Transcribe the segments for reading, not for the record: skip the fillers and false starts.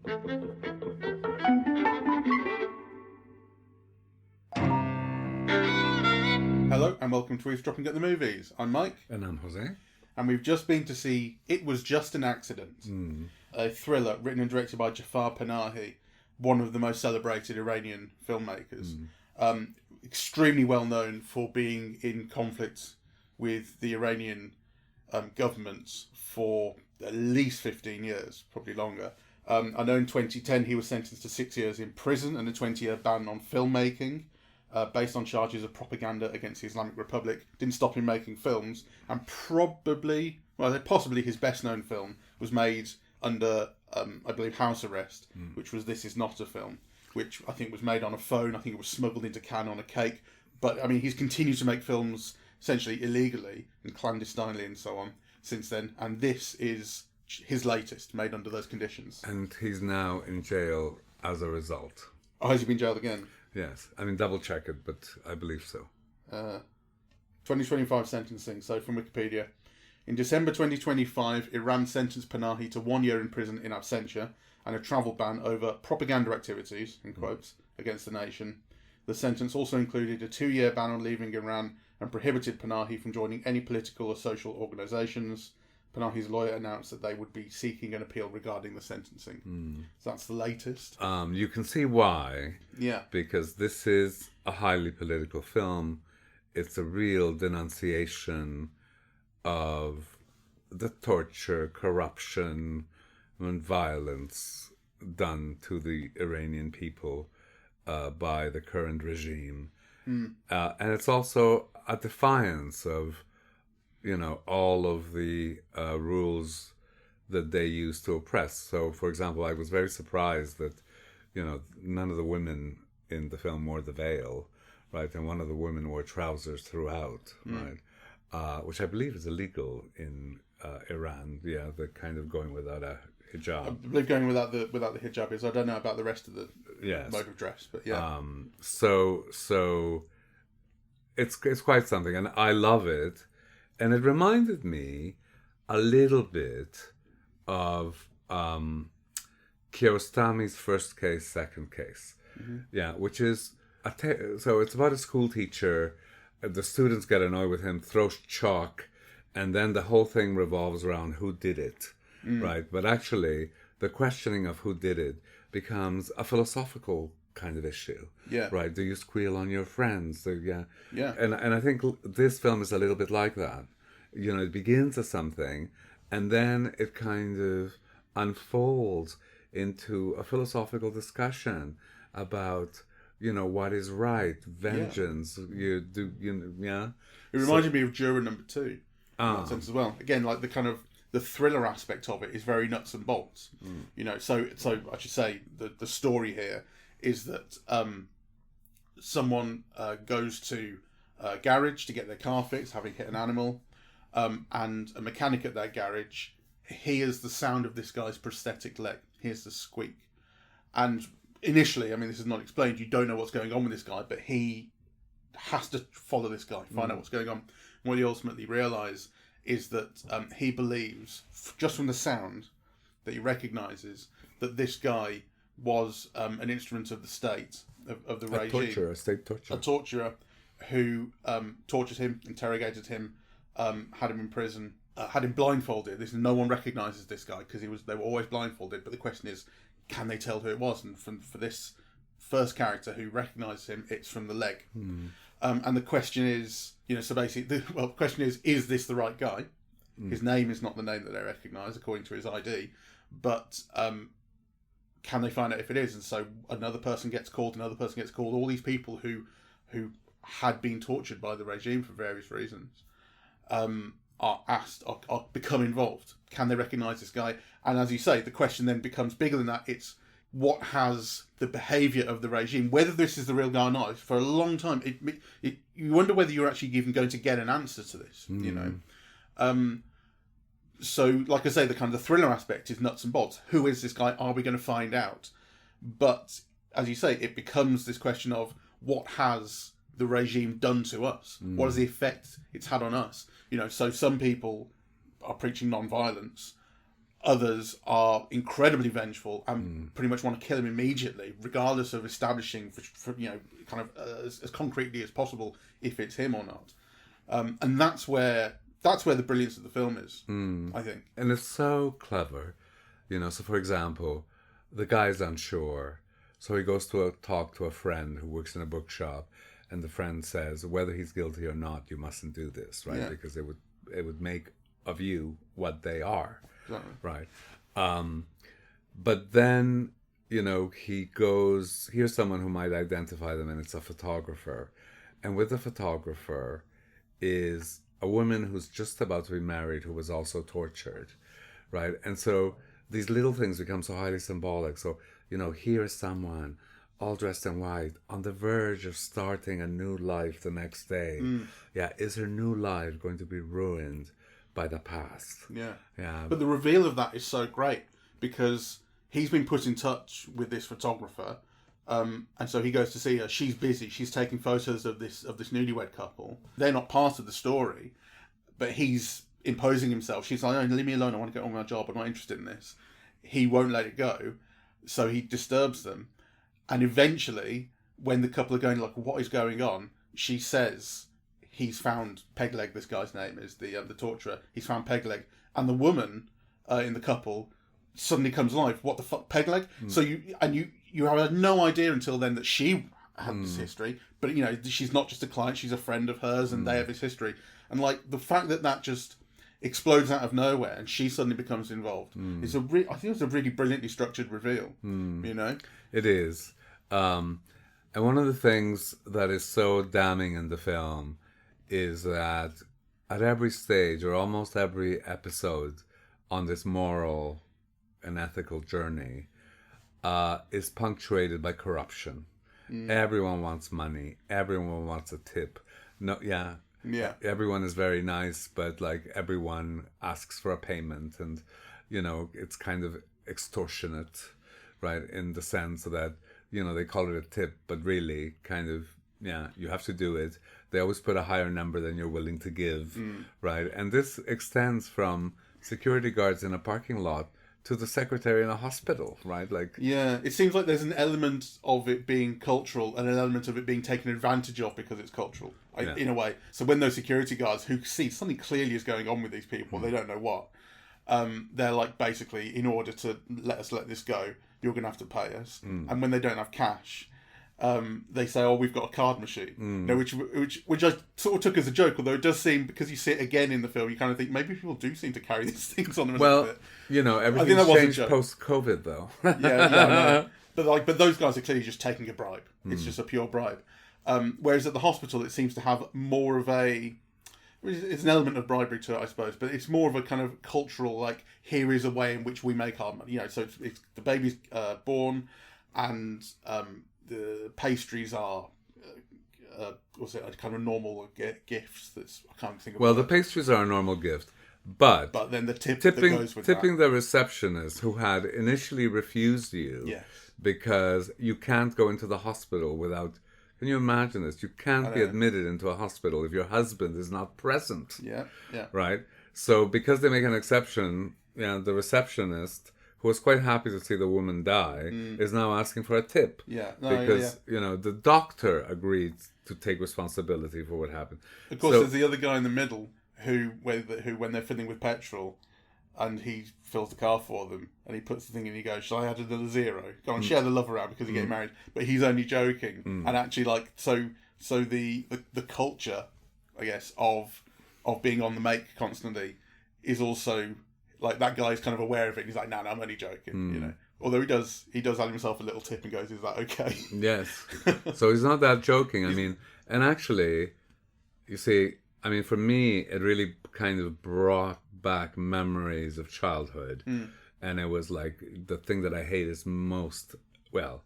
Hello and welcome to Eavesdropping at the Movies. I'm Mike. And I'm Jose. And we've just been to see It Was Just an Accident, a thriller written and directed by Jafar Panahi, one of the most celebrated Iranian filmmakers. Extremely well known for being in conflict with the Iranian government for at least 15 years, probably longer. I know in 2010 he was sentenced to 6 years in prison and a 20-year ban on filmmaking. Based on charges of propaganda against the Islamic Republic. Didn't stop him making films, and possibly his best-known film was made under, I believe, house arrest, which was This Is Not a Film, which I think was made on a phone. I think it was smuggled into Cannes on a cake. But, I mean, he's continued to make films essentially illegally and clandestinely and so on since then, and this is his latest, made under those conditions. And he's now in jail as a result. Oh, has he been jailed again? Yes, I mean, double check it, but I believe so. 2025 sentencing, so from Wikipedia. In December 2025, Iran sentenced Panahi to 1 year in prison in absentia and a travel ban over propaganda activities, in quotes, against the nation. The sentence also included a 2-year ban on leaving Iran and prohibited Panahi from joining any political or social organisations. Panahi's lawyer announced that they would be seeking an appeal regarding the sentencing. So that's the latest. You can see why. Yeah. Because this is a highly political film. It's a real denunciation of the torture, corruption, and violence done to the Iranian people by the current regime. And it's also a defiance of all of the rules that they use to oppress. So, for example, I was very surprised that, none of the women in the film wore the veil, right? And one of the women wore trousers throughout, right? Which I believe is illegal in Iran. Yeah, the kind of going without a hijab. I believe going without the hijab is. I don't know about the rest of the mode of dress, but yeah. So it's quite something, and I love it. And it reminded me a little bit of Kiarostami's First Case, Second Case. Yeah, which is so it's about a school teacher. The students get annoyed with him, throw chalk, and then the whole thing revolves around who did it, right? But actually, the questioning of who did it becomes a philosophical kind of issue, right? Do you squeal on your friends? And I think this film is a little bit like that. It begins as something, and then it kind of unfolds into a philosophical discussion about what is right, vengeance. It reminded me of Juror Number 2 in that sense as well. Again, like the thriller aspect of it is very nuts and bolts. So I should say the story here is that someone goes to a garage to get their car fixed, having hit an animal, and a mechanic at that garage hears the sound of this guy's prosthetic leg, hears the squeak. And initially, I mean, this is not explained, you don't know what's going on with this guy, but he has to follow this guy, find out what's going on. And what you ultimately realise is that he believes, just from the sound, that he recognises that this guy was an instrument of the state, of the regime. A state torturer. A torturer who tortured him, interrogated him, had him in prison, had him blindfolded. No one recognises this guy because they were always blindfolded. But the question is, can they tell who it was? And for this first character who recognises him, it's from the leg. And the question is, so basically, the question is this the right guy? His name is not the name that they recognise according to his ID, but can they find out if it is? And so another person gets called, all these people who had been tortured by the regime for various reasons are asked, are become involved. Can they recognise this guy? And as you say, the question then becomes bigger than that. It's what has the behaviour of the regime, whether this is the real guy or not. For a long time, you wonder whether you're actually even going to get an answer to this, So, like I say, the thriller aspect is nuts and bolts. Who is this guy? Are we going to find out? But, as you say, it becomes this question of what has the regime done to us? What is the effect it's had on us? So some people are preaching non-violence. Others are incredibly vengeful and pretty much want to kill him immediately, regardless of establishing, for kind of as concretely as possible if it's him or not. And that's where the brilliance of the film is, I think. And it's so clever, So, for example, the guy's unsure, so he goes to talk to a friend who works in a bookshop, and the friend says, whether he's guilty or not, you mustn't do this, right? Yeah. Because it would make of you what they are, exactly. Right? But then, he goes, here's someone who might identify them, and it's a photographer. And with the photographer is a woman who's just about to be married who was also tortured, right? And so these little things become so highly symbolic. So, here is someone all dressed in white on the verge of starting a new life the next day. Yeah, is her new life going to be ruined by the past? Yeah. But the reveal of that is so great because he's been put in touch with this photographer. And so he goes to see her. She's busy. She's taking photos of this newlywed couple. They're not part of the story, but he's imposing himself. She's like, "Oh, leave me alone. I want to get on with my job. I'm not interested in this." He won't let it go, so he disturbs them. And eventually, when the couple are going like, "What is going on?" she says, "He's found Pegleg." This guy's name is the torturer. He's found Pegleg, and the woman in the couple suddenly comes alive. What the fuck, Pegleg? So you have no idea until then that she had this history, but she's not just a client; she's a friend of hers, and they have this history. And like the fact that just explodes out of nowhere, and she suddenly becomes involved. It's I think it's a really brilliantly structured reveal. It is. And one of the things that is so damning in the film is that at every stage, or almost every episode on this moral and ethical journey, is punctuated by corruption. Everyone wants money. Everyone wants a tip. Everyone is very nice, but like everyone asks for a payment, and it's kind of extortionate, right? In the sense that they call it a tip, but really kind of you have to do it. They always put a higher number than you're willing to give, right? And this extends from security guards in a parking lot to the secretary in a hospital, right? Like, it seems like there's an element of it being cultural and an element of it being taken advantage of because it's cultural, in a way. So when those security guards who see something clearly is going on with these people, they don't know what, they're like, basically, in order to let this go, you're going to have to pay us. And when they don't have cash, they say, "Oh, we've got a card machine," which I sort of took as a joke. Although it does seem, because you see it again in the film, you kind of think maybe people do seem to carry these things on them a little bit. Everything's changed post-COVID, though. No. But those guys are clearly just taking a bribe. It's just a pure bribe. Whereas at the hospital, it seems to have more of it's an element of bribery to it, I suppose, but it's more of a kind of cultural, like, here is a way in which we make our money. So it's the baby's born, and the pastries are what's it, kind of normal gifts. I can't think of. Well, the pastries are a normal gift, but then the tipping that goes with tipping the receptionist who had initially refused you because you can't go into the hospital without. Can you imagine this? You can't be admitted into a hospital if your husband is not present. Yeah. Right? So because they make an exception, the receptionist, who was quite happy to see the woman die, is now asking for a tip. Because the doctor agreed to take responsibility for what happened. Of course, there's the other guy in the middle who when they're filling with petrol, and he fills the car for them, and he puts the thing in, and he goes, "Shall I add another zero? Go on, share the love around because you're getting married." But he's only joking, and actually, like, so the culture, I guess, of being on the make constantly is also, like, that guy's kind of aware of it. He's like, "No, I'm only joking," Although he does add himself a little tip and goes, "Is that okay?" Yes. So he's not that joking. I mean, and actually, you see, I mean, for me, it really kind of brought back memories of childhood. And it was like, the thing that I hate is most, well,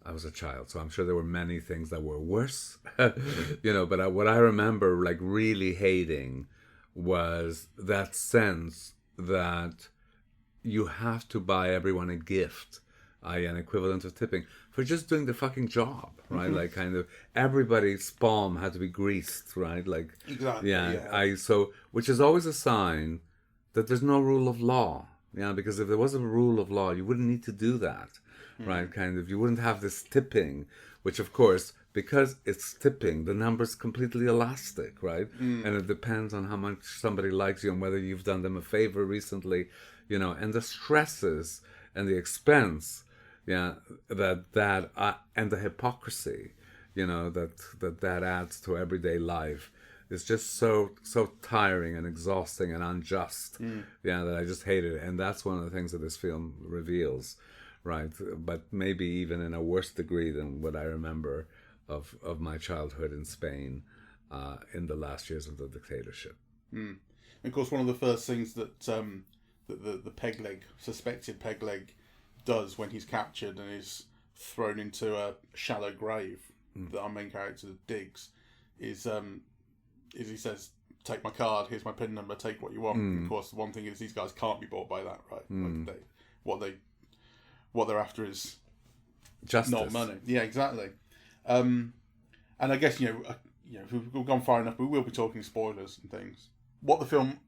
I was a child, so I'm sure there were many things that were worse, but what I remember, like, really hating was that sense that you have to buy everyone a gift, i.e. an equivalent of tipping, for just doing the fucking job, right? Like, kind of everybody's palm had to be greased, right? Like, exactly. Which is always a sign that there's no rule of law. Yeah, because if there was a rule of law, you wouldn't need to do that, right? Kind of, you wouldn't have this tipping, which of course, because it's tipping, the number's completely elastic, right? And it depends on how much somebody likes you and whether you've done them a favor recently, and the stresses and the expense, that and the hypocrisy, that adds to everyday life. It's just so tiring and exhausting and unjust, that I just hate it. And that's one of the things that this film reveals, right? But maybe even in a worse degree than what I remember of my childhood in Spain in the last years of the dictatorship. Of course, one of the first things that the suspected peg leg, does when he's captured and is thrown into a shallow grave that our main character digs is he says, "Take my card. Here's my PIN number. Take what you want." And of course, the one thing is these guys can't be bought by that, right? Like what they're after is justice, not money. Yeah, exactly. And I guess if we've gone far enough, we will be talking spoilers and things. What the film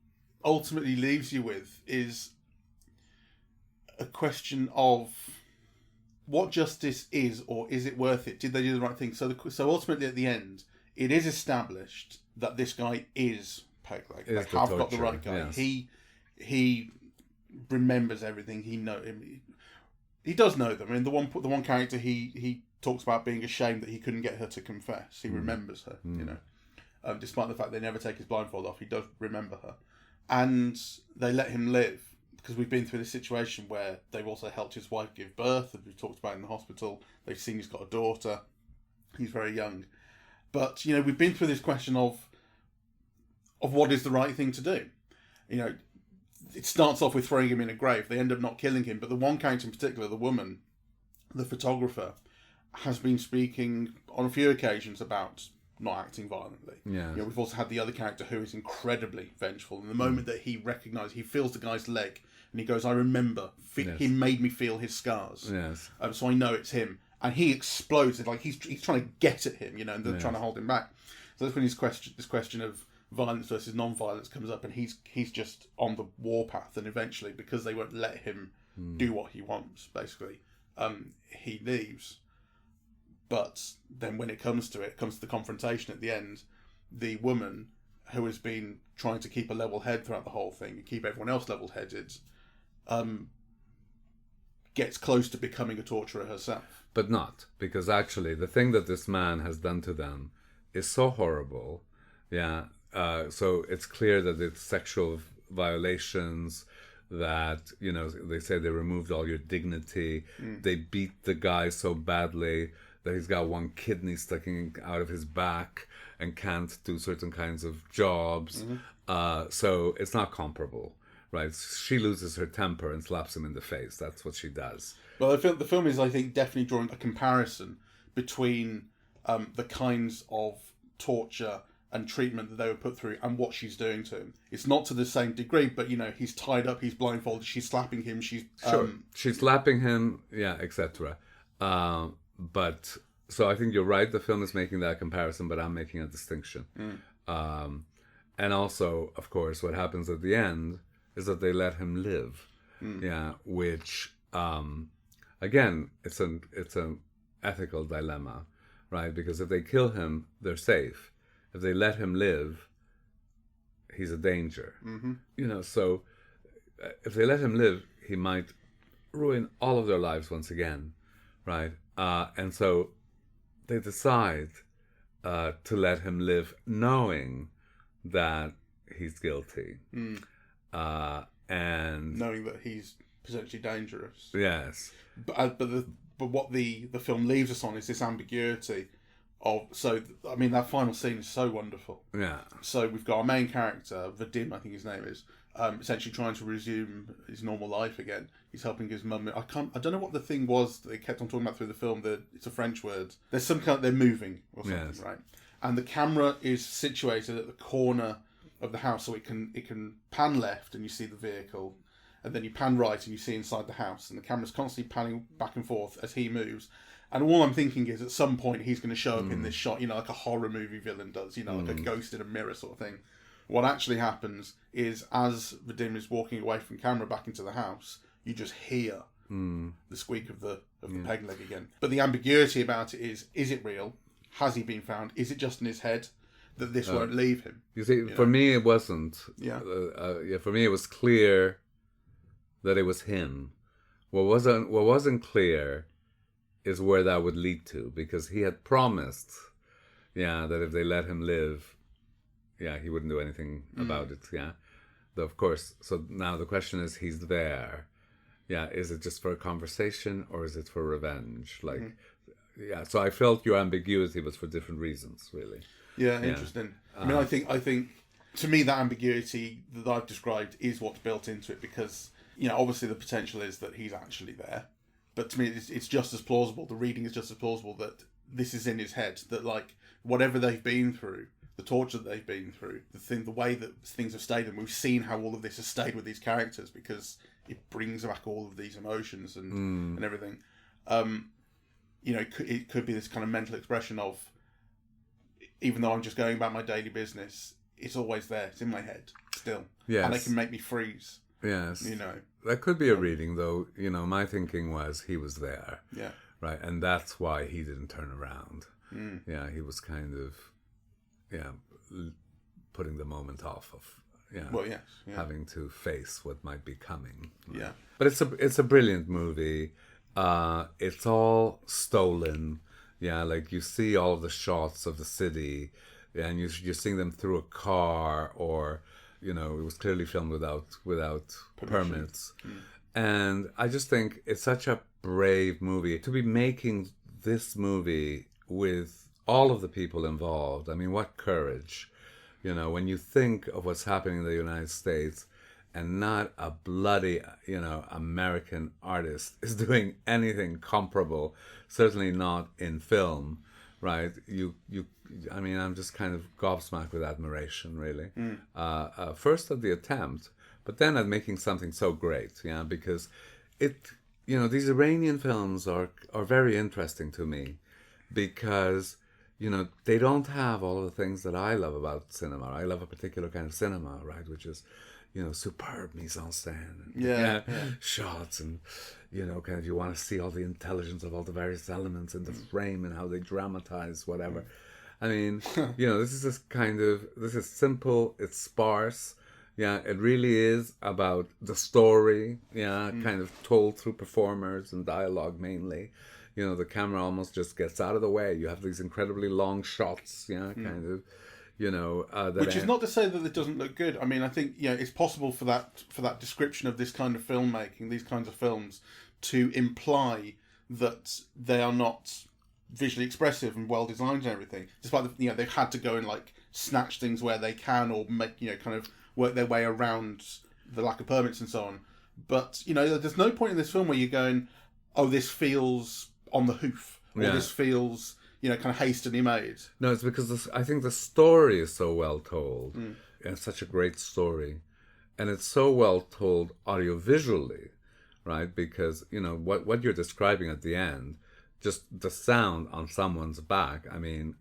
ultimately leaves you with is a question of what justice is, or is it worth it? Did they do the right thing? So ultimately, at the end, it is established that this guy is peg leg. They have got the right guy. Yes. He remembers everything. He does know them. I mean, the one character he talks about being ashamed that he couldn't get her to confess. He remembers her. Despite the fact they never take his blindfold off, he does remember her, and they let him live. Because we've been through this situation where they've also helped his wife give birth, as we've talked about in the hospital. They've seen he's got a daughter. He's very young. But, we've been through this question of what is the right thing to do. It starts off with throwing him in a grave. They end up not killing him. But the one character in particular, the woman, the photographer, has been speaking on a few occasions about not acting violently. Yeah. We've also had the other character who is incredibly vengeful. And the moment that he feels the guy's leg, and he goes, "I remember. He made me feel his scars. Yes. So I know it's him." And he explodes. It's like he's trying to get at him, and they're trying to hold him back. So that's when this question of violence versus non-violence comes up, and he's just on the warpath. And eventually, because they won't let him do what he wants, basically, he leaves. But then when it comes to the confrontation at the end, the woman who has been trying to keep a level head throughout the whole thing and keep everyone else level-headed, gets close to becoming a torturer herself. But not, because actually the thing that this man has done to them is so horrible. Yeah. So it's clear that it's sexual violations, that, they say they removed all your dignity. They beat the guy so badly that he's got one kidney sticking out of his back and can't do certain kinds of jobs. So it's not comparable, right? She loses her temper and slaps him in the face. That's what she does. Well, the film is, I think, definitely drawing a comparison between the kinds of torture and treatment that they were put through and what she's doing to him. It's not to the same degree, but, he's tied up, he's blindfolded, she's slapping him, she's slapping him, etc. But so I think you're right. The film is making that comparison, but I'm making a distinction. And also, of course, what happens at the end is that they let him live. Which again, it's an ethical dilemma, right? Because if they kill him, they're safe. If they let him live, he's a danger. So if they let him live, he might ruin all of their lives once again, right? And so they decide to let him live, knowing that he's guilty, and knowing that he's potentially dangerous. Yes, but what the film leaves us on is this ambiguity of. So I mean, that final scene is so wonderful. Yeah. So we've got our main character, Vadim, I think his name is. Essentially trying to resume his normal life again. He's helping his mum. I don't know what the thing was that they kept on talking about through the film. It's a French word. There's some kind. They're moving or something, right? And the camera is situated at the corner of the house, so it can pan left and you see the vehicle, and then you pan right and you see inside the house, and the camera's constantly panning back and forth as he moves. And all I'm thinking is, at some point he's going to show up in this shot, like a horror movie villain does, like a ghost in a mirror sort of thing. What actually happens is, as Vadim is walking away from camera back into the house, you just hear the squeak of the peg leg again. But the ambiguity about it is it real? Has he been found? Is it just in his head that this won't leave him? You see, for me it wasn't. Yeah. For me it was clear that it was him. What wasn't clear is where that would lead to, because he had promised, that if they let him live, he wouldn't do anything about it. Though, of course. So now the question is, he's there. Is it just for a conversation or is it for revenge? Like, So I felt your ambiguity was for different reasons, really. Yeah, interesting. I mean, I think to me that ambiguity that I've described is what's built into it, because obviously the potential is that he's actually there, but to me it's just as plausible. The reading is just as plausible that this is in his head. That like whatever they've been through, the torture that they've been through, the way that things have stayed, and we've seen how all of this has stayed with these characters because it brings back all of these emotions and everything. It could be this kind of mental expression of, even though I'm just going about my daily business, it's always there. It's in my head still. Yes. And it can make me freeze. Yes. That could be a reading, though. My thinking was he was there. Yeah. Right. And that's why he didn't turn around. Yeah. He was kind of, putting the moment off of, well, yes. Yeah. having to face what might be coming. Right? Yeah. But it's a brilliant movie. It's all stolen. Like you see all of the shots of the city, and you're seeing them through a car, or it was clearly filmed without permits. And I just think it's such a brave movie to be making this movie with all of the people involved. I mean, what courage, when you think of what's happening in the United States, and not a bloody, American artist is doing anything comparable, certainly not in film, right? I mean, I'm just kind of gobsmacked with admiration, really. First at the attempt, but then at making something so great, because these Iranian films are very interesting to me, because, they don't have all of the things that I love about cinema. I love a particular kind of cinema, right, which is, superb mise en scène, shots, and kind of you want to see all the intelligence of all the various elements in the frame and how they dramatize whatever. I mean, this is simple, it's sparse. It really is about the story, kind of told through performers and dialogue mainly. The camera almost just gets out of the way. You have these incredibly long shots, kind of. Which is not to say that it doesn't look good. I mean, I think it's possible for that description of this kind of filmmaking, these kinds of films, to imply that they are not visually expressive and well designed and everything. Despite they've had to go and like snatch things where they can, or make kind of work their way around the lack of permits and so on. But there's no point in this film where you're going, oh, this feels on the hoof, or this feels kind of hastily made. No, it's because I think the story is so well told. And it's such a great story. And it's so well told audiovisually, right? Because, what you're describing at the end, just the sound on someone's back, I mean,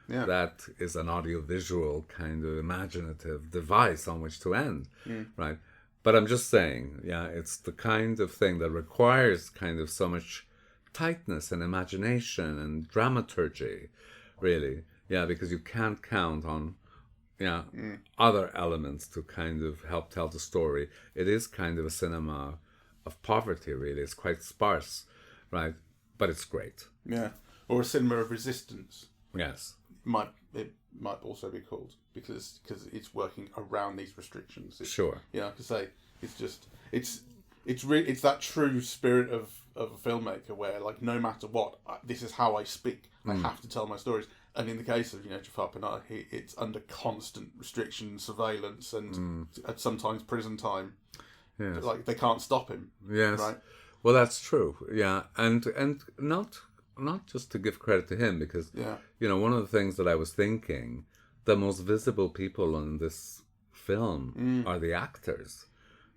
that is an audiovisual kind of imaginative device on which to end, right? But I'm just saying, it's the kind of thing that requires kind of so much tightness and imagination and dramaturgy, really, because you can't count on other elements to kind of help tell the story. It is kind of a cinema of poverty, really. It's quite sparse, right? But it's great. Or a cinema of resistance. Yes. It might also be called, because it's working around these restrictions. Sure. Like I say, it's that true spirit of a filmmaker where, like, no matter what, this is how I speak. I have to tell my stories. And in the case of Jafar Panahi, it's under constant restriction, surveillance, and sometimes prison time. Yes. Like, they can't stop him. Yes. Right. Well, that's true. And not just to give credit to him, because one of the things that I was thinking, the most visible people in this film are the actors,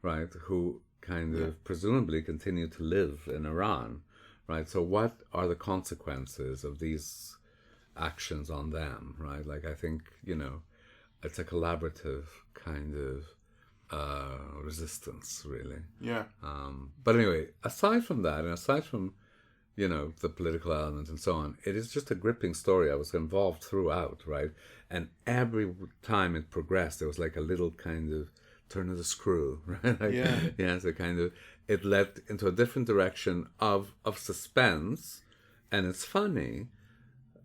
right? Who kind of presumably continue to live in Iran, right? So what are the consequences of these actions on them, right? Like, I think, it's a collaborative kind of resistance, really. Yeah. But anyway, aside from that, and aside from, the political element and so on, it is just a gripping story. I was involved throughout, right? And every time it progressed, there was like a little kind of turn of the screw, right? Yeah, so kind of, it led into a different direction of suspense, and it's funny,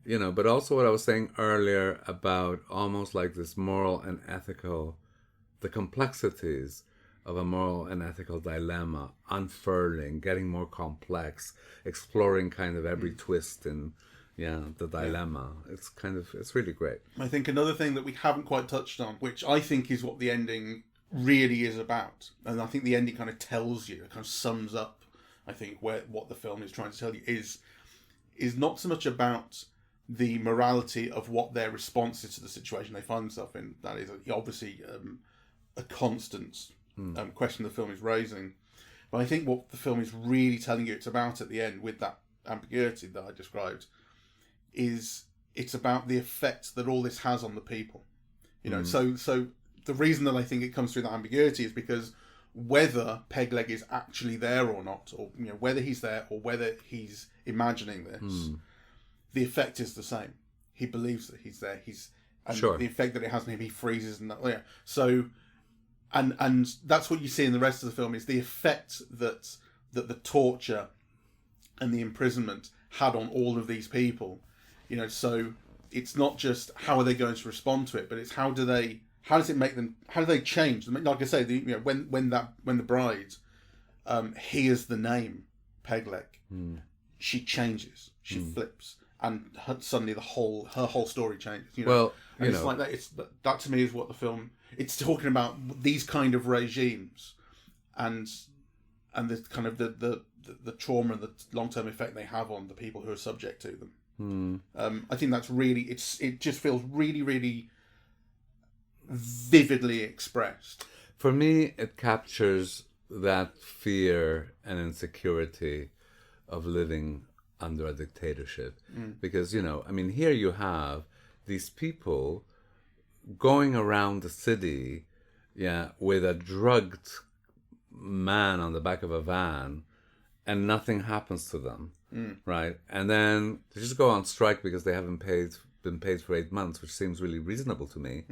but also what I was saying earlier about almost like this moral and ethical, the complexities of a moral and ethical dilemma unfurling, getting more complex, exploring kind of every twist in the dilemma. It's really great. I think another thing that we haven't quite touched on, which I think is what the ending really is about, and I think the ending kind of tells you, it kind of sums up, I think, what the film is trying to tell you, is not so much about the morality of what their response is to the situation they find themselves in. That is obviously a constant question the film is raising. But I think what the film is really telling you it's about at the end, with that ambiguity that I described, is it's about the effect that all this has on the people. So the reason that I think it comes through that ambiguity is because whether Pegleg is actually there or not, or whether he's there or whether he's imagining this, the effect is the same. He believes that he's there. The effect that it has on him, he freezes and that. Yeah. So, and that's what you see in the rest of the film, is the effect that the torture and the imprisonment had on all of these people. So it's not just how are they going to respond to it, but it's how does it make them? How do they change? Like I say, when the bride hears the name Pegleg, she changes, she flips, and suddenly her whole story changes. Well, it's like that. That to me is what the film. It's talking about these kind of regimes, and the kind of the trauma and the long-term effect they have on the people who are subject to them. I think that's really it just feels really, really vividly expressed. For me, it captures that fear and insecurity of living under a dictatorship. Because, here you have these people going around the city, with a drugged man on the back of a van, and nothing happens to them, right? And then they just go on strike because they haven't been paid for 8 months, which seems really reasonable to me.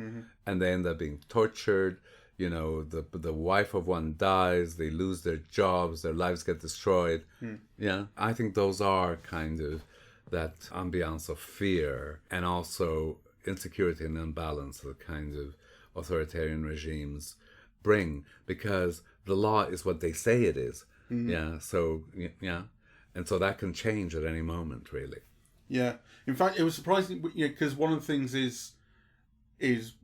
And they end up being tortured. The wife of one dies, they lose their jobs, their lives get destroyed. I think those are kind of that ambiance of fear, and also insecurity and imbalance that kind of authoritarian regimes bring, because the law is what they say it is. And so that can change at any moment, really. In fact, it was surprising, because one of the things is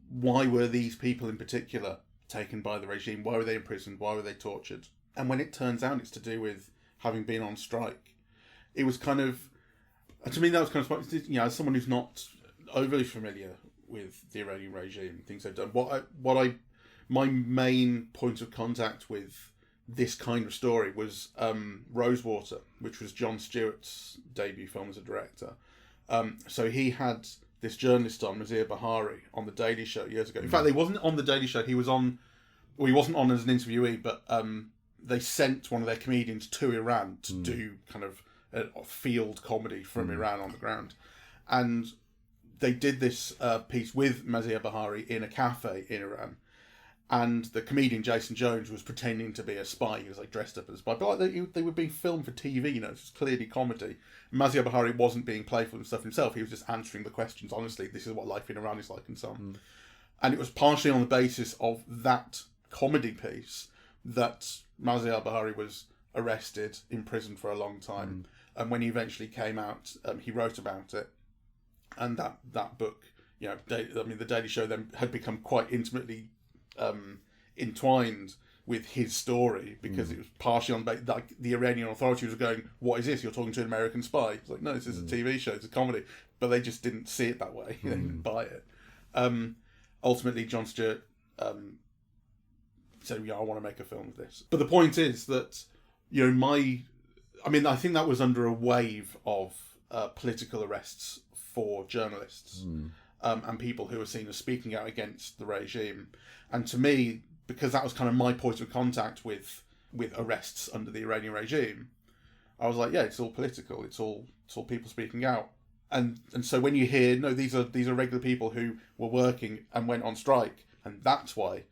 why were these people in particular taken by the regime? Why were they imprisoned? Why were they tortured? And when it turns out it's to do with having been on strike, it was kind of, to me, that was kind of surprising. As someone who's not overly familiar with the Iranian regime, things they've done, my main point of contact with this kind of story was Rosewater, which was Jon Stewart's debut film as a director. So he had this journalist on, Mazir Bahari, on The Daily Show years ago. In fact, he wasn't on The Daily Show. He wasn't on as an interviewee, but they sent one of their comedians to Iran to do kind of a field comedy from Iran on the ground. And they did this piece with Mazir Bahari in a cafe in Iran. And the comedian Jason Jones was pretending to be a spy. He was like dressed up as a spy, but like they were being filmed for TV. It's clearly comedy. Mazir Bahari wasn't being playful and stuff himself. He was just answering the questions honestly. This is what life in Iran is like, and so on. And it was partially on the basis of that comedy piece that Mazir Bahari was arrested, imprisoned for a long time, and when he eventually came out, he wrote about it. And that book, the Daily Show then had become quite intimately entwined with his story, because it was partially on like the Iranian authorities were going, "What is this? You're talking to an American spy?" It's like, no, this is a TV show, it's a comedy, but they just didn't see it that way. They didn't buy it. Ultimately, Jon Stewart said, "I want to make a film of this." But the point is that I think that was under a wave of political arrests for journalists. and people who are seen as speaking out against the regime. And to me, because that was kind of my point of contact with arrests under the Iranian regime, I was like, yeah, it's all political. It's all people speaking out. And so when you hear, no, these are regular people who were working and went on strike, and that's why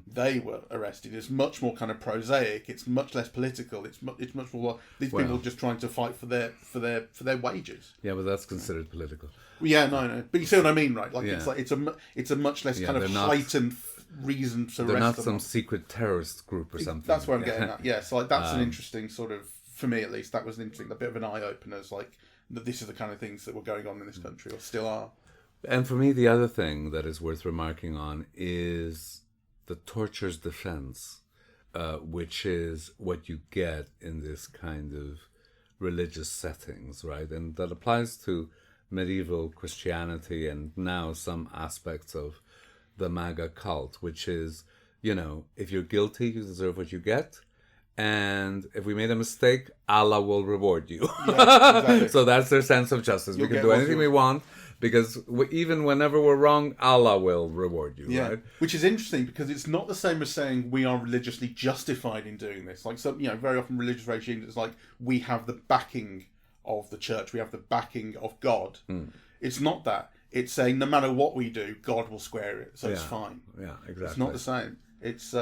they were arrested. It's much more kind of prosaic. It's much less political. It's much more these people just trying to fight for their wages. Yeah, but that's considered political. Well, yeah, no. But you see what I mean, right? Like it's a much less kind of heightened reason to arrest them. They're not some secret terrorist group or something. That's what I'm getting at. Yeah, so like that's an interesting sort of, for me at least, that was an interesting, a bit of an eye opener. It's like that this is the kind of things that were going on in this country, or still are. And for me, the other thing that is worth remarking on is the torture's defense, which is what you get in this kind of religious settings, right? And that applies to medieval Christianity and now some aspects of the MAGA cult, which is, if you're guilty, you deserve what you get. And if we made a mistake, Allah will reward you. Yeah, exactly. So that's their sense of justice. We can do anything we want, because even whenever we're wrong, Allah will reward you. Yeah, right? Which is interesting, because it's not the same as saying we are religiously justified in doing this. Like very often religious regimes, it's like we have the backing of the church, we have the backing of God. It's not that. It's saying no matter what we do, God will square it, so it's fine. Yeah, exactly. It's not the same. It's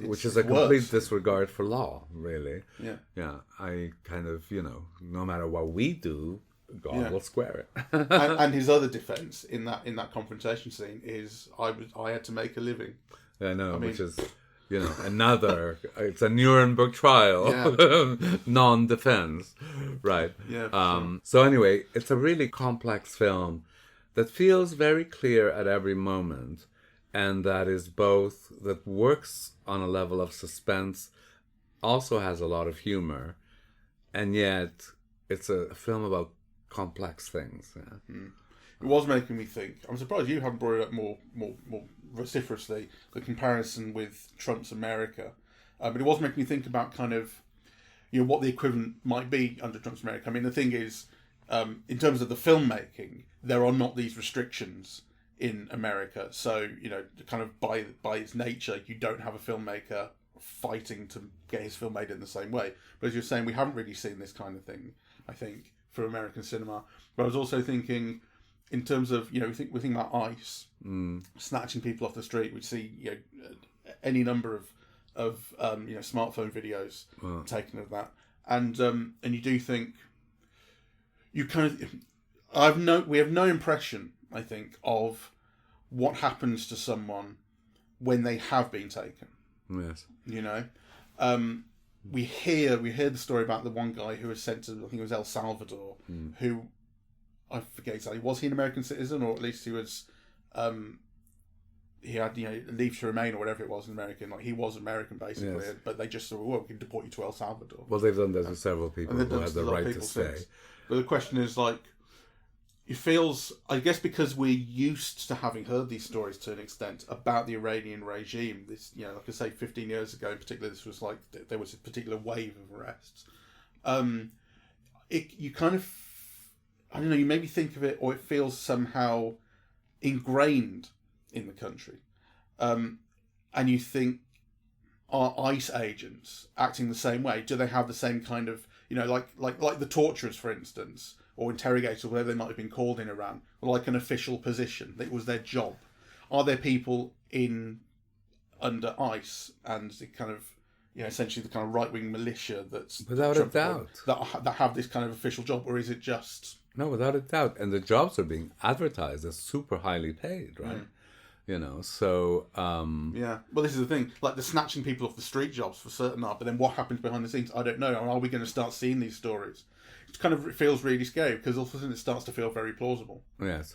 which is a complete disregard for law, really. Yeah. I kind of, no matter what we do, God will square it. and his other defense in that confrontation scene is I had to make a living. I know, which is another. It's a Nuremberg trial, non-defense, right? Yeah. So anyway, it's a really complex film that feels very clear at every moment. And that works on a level of suspense, also has a lot of humor, and yet it's a film about complex things. Yeah. It was making me think. I'm surprised you haven't brought it up more vociferously, the comparison with Trump's America. But it was making me think about kind of, what the equivalent might be under Trump's America. I mean, the thing is, in terms of the filmmaking, there are not these restrictions in America, so kind of by its nature, you don't have a filmmaker fighting to get his film made in the same way. But as you're saying, we haven't really seen this kind of thing, I think, for American cinema. But I was also thinking, in terms of we think about ICE snatching people off the street. We see any number of smartphone videos taken of that, and you do think you kind of we have no impression, I think, of what happens to someone when they have been taken. Yes. We hear the story about the one guy who was sent to, I think it was El Salvador, who, I forget exactly, was he an American citizen, or at least he was, he had leave to remain or whatever it was in American, like he was American basically, yes. But they just thought, well, we can deport you to El Salvador. Well, they've done that with several people who had the right to stay. But the question is, like, it feels, I guess, because we're used to having heard these stories to an extent about the Iranian regime. This, like I say, 15 years ago in particular, this was like there was a particular wave of arrests. You kind of, I don't know, you maybe think of it, or it feels somehow ingrained in the country, and you think, are ICE agents acting the same way? Do they have the same kind of, like the torturers, for instance, or interrogators, whatever they might have been called in Iran, or like an official position? That was their job. Are there people under ICE and the kind of, essentially the kind of right-wing militia that's without a doubt that have this kind of official job, or is it just no? Without a doubt, and the jobs are being advertised as super highly paid, right? So yeah. Well, this is the thing. Like the snatching people off the street jobs for certain are, but then what happens behind the scenes? I don't know. Are we going to start seeing these stories? It feels really scary, because all of a sudden it starts to feel very plausible. Yes.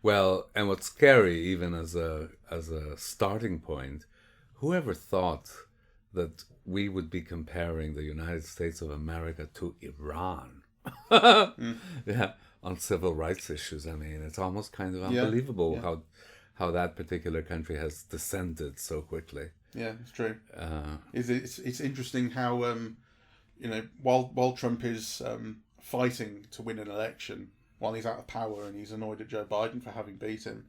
Well, and what's scary, even as a starting point, whoever thought that we would be comparing the United States of America to Iran? Yeah, on civil rights issues. I mean, it's almost kind of unbelievable how that particular country has descended so quickly. Yeah, it's true. It's interesting how while Trump is fighting to win an election, while he's out of power and he's annoyed at Joe Biden for having beat him,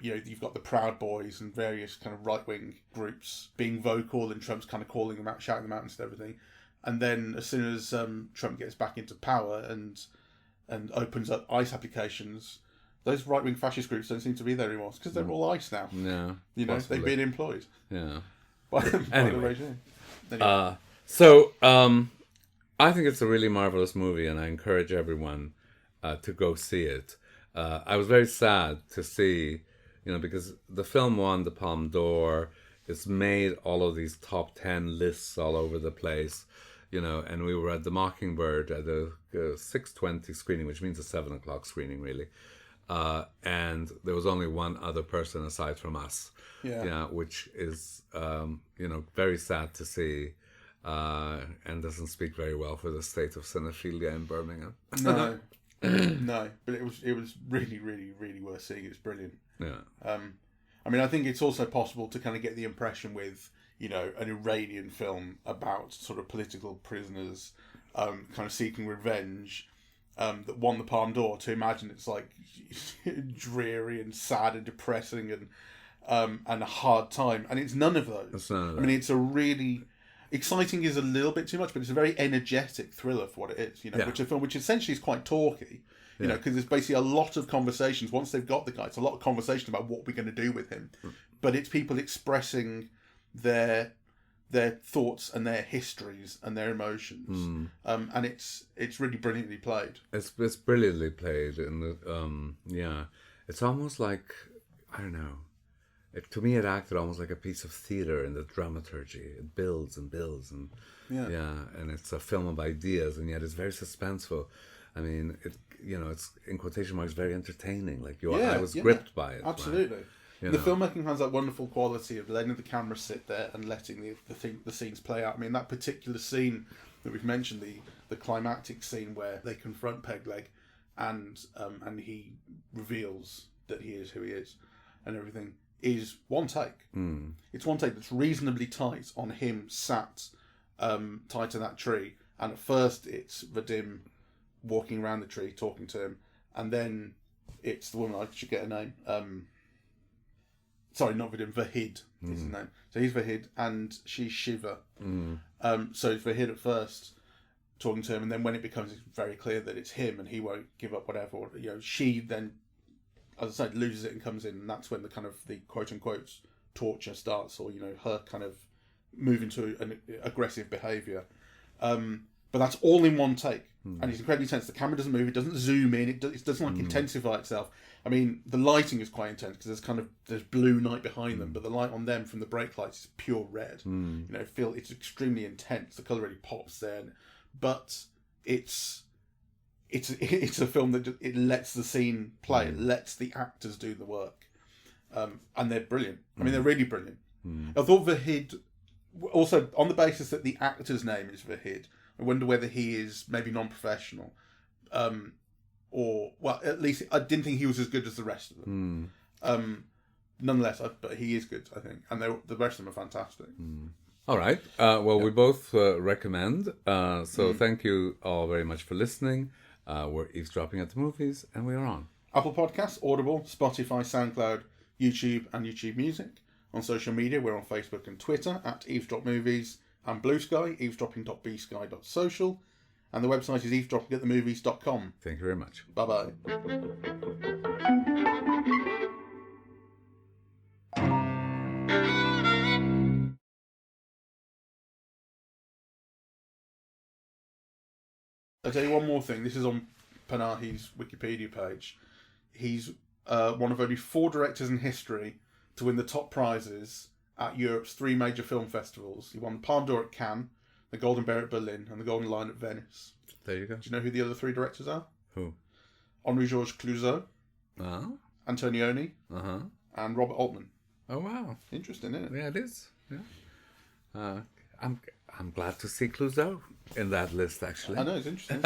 You've got the Proud Boys and various kind of right-wing groups being vocal, and Trump's kind of calling them out, shouting them out and everything. And then as soon as Trump gets back into power and opens up ICE applications, those right-wing fascist groups don't seem to be there anymore because they're all ICE now. Yeah, possibly. They've been employed. Yeah. By the regime. Anyway. I think it's a really marvelous movie, and I encourage everyone to go see it. I was very sad to see, because the film won the Palme d'Or. It's made all of these top 10 lists all over the place, and we were at the Mockingbird at a 6:20 screening, which means a 7 o'clock screening, really. And there was only one other person aside from us, which is, very sad to see. And doesn't speak very well for the state of cinephilia in Birmingham. No, but it was really, really, really worth seeing. It's brilliant. Yeah. I think it's also possible to kind of get the impression with, an Iranian film about sort of political prisoners, kind of seeking revenge, that won the Palme d'Or, to imagine it's like dreary and sad and depressing and a hard time, and it's none of those. It's none of that. It's a really exciting is a little bit too much, but it's a very energetic thriller for what it is, which a film which essentially is quite talky, because there's basically a lot of conversations. Once they've got the guy, it's a lot of conversation about what we're going to do with him, but it's people expressing their thoughts and their histories and their emotions, and it's really brilliantly played. It's brilliantly played, and it's almost like, I don't know. To me, it acted almost like a piece of theatre in the dramaturgy. It builds and builds, and and it's a film of ideas, and yet it's very suspenseful. It's in quotation marks very entertaining. I was gripped by it. Absolutely. The filmmaking has that wonderful quality of letting the camera sit there and letting the scenes play out. That particular scene that we've mentioned, the climactic scene where they confront Pegleg, and he reveals that he is who he is, and everything, is one take. It's one take that's reasonably tight on him sat tied to that tree, and at first it's Vadim walking around the tree talking to him, and then it's the woman, I should get her name, sorry, not Vadim, Vahid is his name. So he's Vahid and she's Shiva. So it's Vahid at first talking to him, and then when it becomes very clear that it's him and he won't give up whatever, she then, as I said, loses it and comes in, and that's when the kind of the quote-unquote torture starts, or, her kind of move into an aggressive behaviour. But that's all in one take, and it's incredibly tense. The camera doesn't move, it doesn't zoom in, it doesn't intensify itself. The lighting is quite intense, because there's blue night behind them, but the light on them from the brake lights is pure red. It's extremely intense, the colour really pops there, but it's a film that it lets the scene play. It lets the actors do the work, and they're brilliant. They're really brilliant. I thought Vahid, also on the basis that the actor's name is Vahid, I wonder whether he is maybe non-professional, or at least I didn't think he was as good as the rest of them. Nonetheless, but he is good, I think, and the rest of them are fantastic. All right. We both recommend. So thank you all very much for listening. We're eavesdropping at the movies, and we are on Apple Podcasts, Audible, Spotify, SoundCloud, YouTube, and YouTube Music. On social media, we're on Facebook and Twitter at Eavesdrop Movies, and Blue Sky, eavesdropping.bsky.social, and the website is eavesdroppingatthemovies.com. Thank you very much. Bye-bye. I'll tell you one more thing. This is on Panahi's Wikipedia page. He's one of only 4 directors in history to win the top prizes at Europe's 3 major film festivals. He won the Palme d'Or at Cannes, the Golden Bear at Berlin, and the Golden Lion at Venice. There you go. Do you know who the other 3 directors are? Who? Henri-Georges Clouzot, Antonioni, and Robert Altman. Oh, wow. Interesting, isn't it? Yeah, it is. Yeah. I'm glad to see Clouzot in that list, actually. I know, it's interesting.